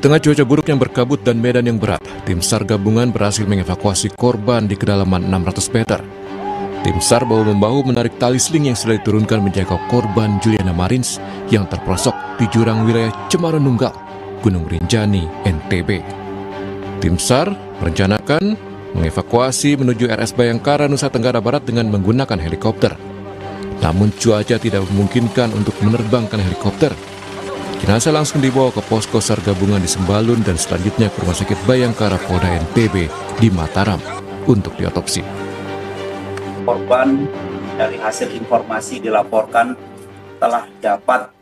tengah cuaca buruk yang berkabut dan medan yang berat, tim SAR gabungan berhasil mengevakuasi korban di kedalaman 600 meter. Tim SAR bahu-membahu menarik tali seling yang sudah diturunkan menjaga korban Juliana Marins yang terperosok di jurang wilayah Cemaranunggal, Gunung Rinjani, NTB. Tim SAR merencanakan mengevakuasi menuju RS Bayangkara, Nusa Tenggara Barat dengan menggunakan helikopter. Namun cuaca tidak memungkinkan untuk menerbangkan helikopter. Jenazah langsung dibawa ke posko SAR gabungan di Sembalun dan selanjutnya ke Rumah Sakit Bayangkara Polda NTB di Mataram untuk diotopsi. Korban dari hasil informasi dilaporkan telah dapat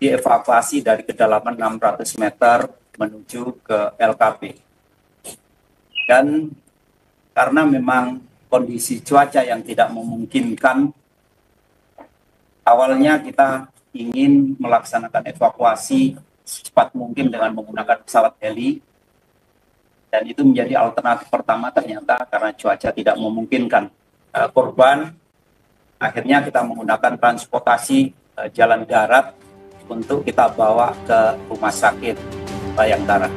dievakuasi dari kedalaman 600 meter menuju ke LKP. Dan karena memang kondisi cuaca yang tidak memungkinkan, awalnya kita ingin melaksanakan evakuasi secepat mungkin dengan menggunakan pesawat heli, dan itu menjadi alternatif pertama. Ternyata karena cuaca tidak memungkinkan korban, akhirnya kita menggunakan transportasi jalan darat untuk kita bawa ke Rumah Sakit Bayangkara.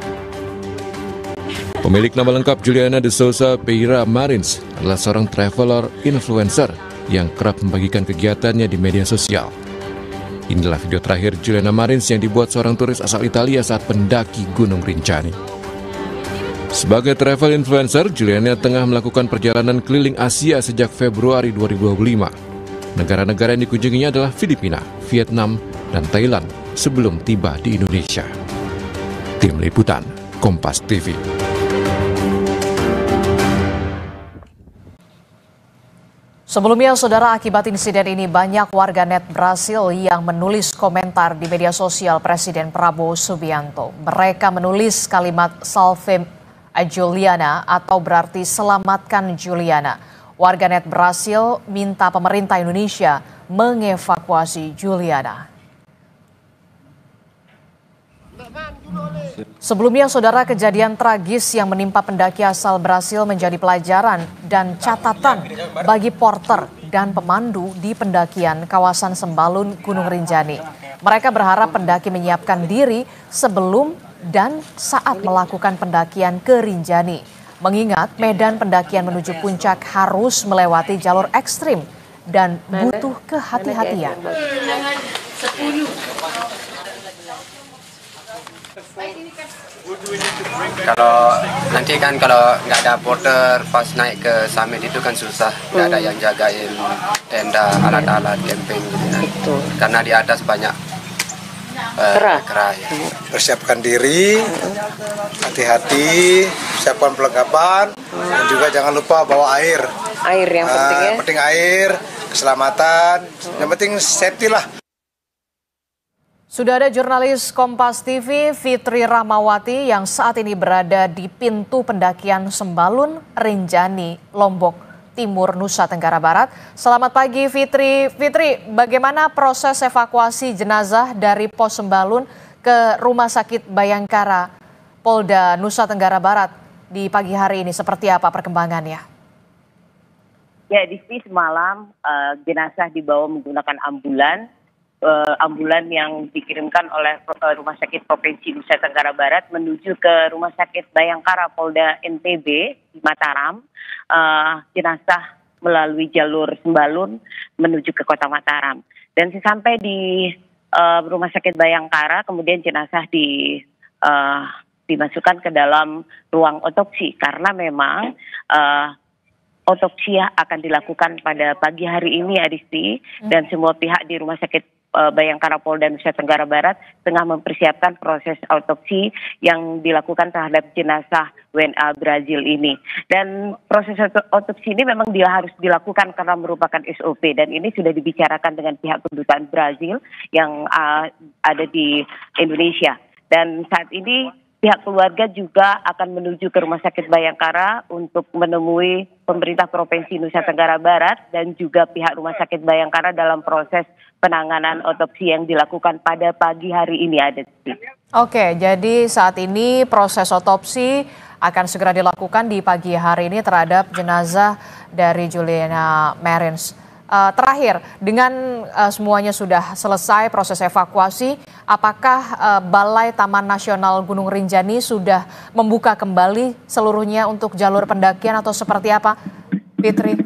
Pemilik nama lengkap Juliana de Souza Pereira Marins adalah seorang traveler influencer yang kerap membagikan kegiatannya di media sosial. Inilah video terakhir Juliana Marins yang dibuat seorang turis asal Italia saat mendaki Gunung Rinjani. Sebagai travel influencer, Juliana tengah melakukan perjalanan keliling Asia sejak Februari 2025. Negara-negara yang dikunjunginya adalah Filipina, Vietnam, dan Thailand sebelum tiba di Indonesia. Tim Liputan, Kompas TV. Sebelumnya, saudara, akibat insiden ini banyak warganet Brasil yang menulis komentar di media sosial Presiden Prabowo Subianto. Mereka menulis kalimat "Salve Juliana" atau berarti "selamatkan Juliana". Warganet Brasil minta pemerintah Indonesia mengevakuasi Juliana. Sebelumnya, saudara, kejadian tragis yang menimpa pendaki asal Brasil menjadi pelajaran dan catatan bagi porter dan pemandu di pendakian kawasan Sembalun, Gunung Rinjani. Mereka berharap pendaki menyiapkan diri sebelum dan saat melakukan pendakian ke Rinjani, mengingat medan pendakian menuju puncak harus melewati jalur ekstrim dan butuh kehati-hatian. Kalau nggak ada porter pas naik ke summit itu kan susah, nggak ada yang jagain tenda, alat-alat camping gitu kan. Karena di atas banyak kera. Ya. Persiapkan diri, hati-hati, siapkan perlengkapan, dan juga jangan lupa bawa air. Air yang penting ya. Penting air, keselamatan, yang penting safety lah. Sudah ada jurnalis Kompas TV Fitri Rahmawati yang saat ini berada di pintu pendakian Sembalun, Rinjani, Lombok Timur, Nusa Tenggara Barat. Selamat pagi, Fitri. Fitri, bagaimana proses evakuasi jenazah dari pos Sembalun ke Rumah Sakit Bayangkara Polda Nusa Tenggara Barat di pagi hari ini? Seperti apa perkembangannya? Ya, di sini semalam jenazah dibawa menggunakan ambulan yang dikirimkan oleh Rumah Sakit Provinsi Nusa Tenggara Barat menuju ke Rumah Sakit Bayangkara Polda NTB di Mataram. Jenazah melalui jalur Sembalun menuju ke kota Mataram. Dan sesampai di Rumah Sakit Bayangkara, kemudian jenazah dimasukkan ke dalam ruang otopsi karena memang otopsi akan dilakukan pada pagi hari ini, Adisti, dan semua pihak di Rumah Sakit Bayangkara Polda Nusa Tenggara Barat tengah mempersiapkan proses autopsi yang dilakukan terhadap jenazah WNA Brazil ini. Dan proses autopsi ini memang harus dilakukan karena merupakan SOP, dan ini sudah dibicarakan dengan pihak kedutaan Brazil yang ada di Indonesia. Dan saat ini pihak keluarga juga akan menuju ke Rumah Sakit Bayangkara untuk menemui pemerintah Provinsi Nusa Tenggara Barat dan juga pihak Rumah Sakit Bayangkara dalam proses penanganan otopsi yang dilakukan pada pagi hari ini. Oke, jadi saat ini proses otopsi akan segera dilakukan di pagi hari ini terhadap jenazah dari Juliana Marins. Terakhir, dengan semuanya sudah selesai proses evakuasi, apakah Balai Taman Nasional Gunung Rinjani sudah membuka kembali seluruhnya untuk jalur pendakian atau seperti apa, Fitri?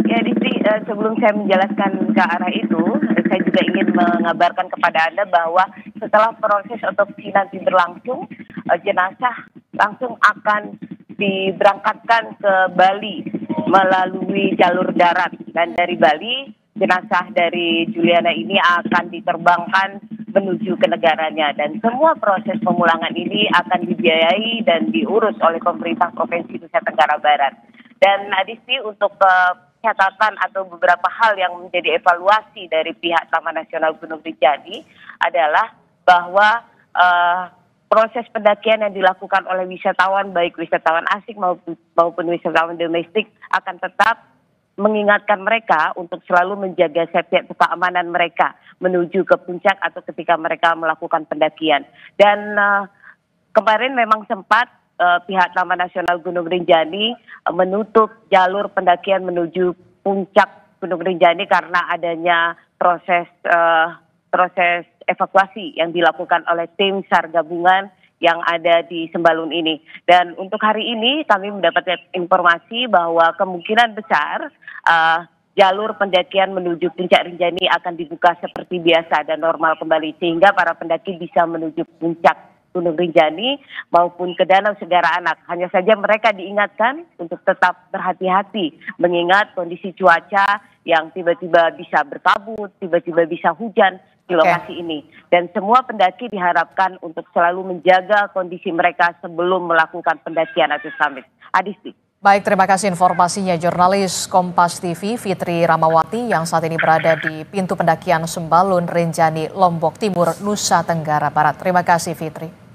Ya, Disti, sebelum saya menjelaskan ke arah itu, saya juga ingin mengabarkan kepada Anda bahwa setelah proses otopsi nanti berlangsung, jenazah langsung akan diberangkatkan ke Bali melalui jalur darat, dan dari Bali jenazah dari Juliana ini akan diterbangkan menuju ke negaranya, dan semua proses pemulangan ini akan dibiayai dan diurus oleh pemerintah Provinsi Nusa Tenggara Barat. Dan Adisti, untuk catatan atau beberapa hal yang menjadi evaluasi dari pihak Taman Nasional Gunung Rinjani adalah bahwa proses pendakian yang dilakukan oleh wisatawan, baik wisatawan asing maupun wisatawan domestik, akan tetap mengingatkan mereka untuk selalu menjaga safety atau keamanan mereka menuju ke puncak atau ketika mereka melakukan pendakian. Dan kemarin memang sempat pihak Taman Nasional Gunung Rinjani menutup jalur pendakian menuju puncak Gunung Rinjani karena adanya proses evakuasi yang dilakukan oleh tim SAR gabungan yang ada di Sembalun ini. Dan untuk hari ini kami mendapatkan informasi bahwa kemungkinan besar jalur pendakian menuju puncak Rinjani akan dibuka seperti biasa dan normal kembali, sehingga para pendaki bisa menuju puncak Gunung Rinjani maupun ke Danau Segara Anak. Hanya saja mereka diingatkan untuk tetap berhati-hati mengingat kondisi cuaca yang tiba-tiba bisa berkabut, tiba-tiba bisa hujan di lokasi ini. Dan semua pendaki diharapkan untuk selalu menjaga kondisi mereka sebelum melakukan pendakian atau summit. Adisti. Baik, terima kasih informasinya jurnalis Kompas TV Fitri Ramawati yang saat ini berada di pintu pendakian Sembalun Rinjani, Lombok Timur, Nusa Tenggara Barat. Terima kasih Fitri.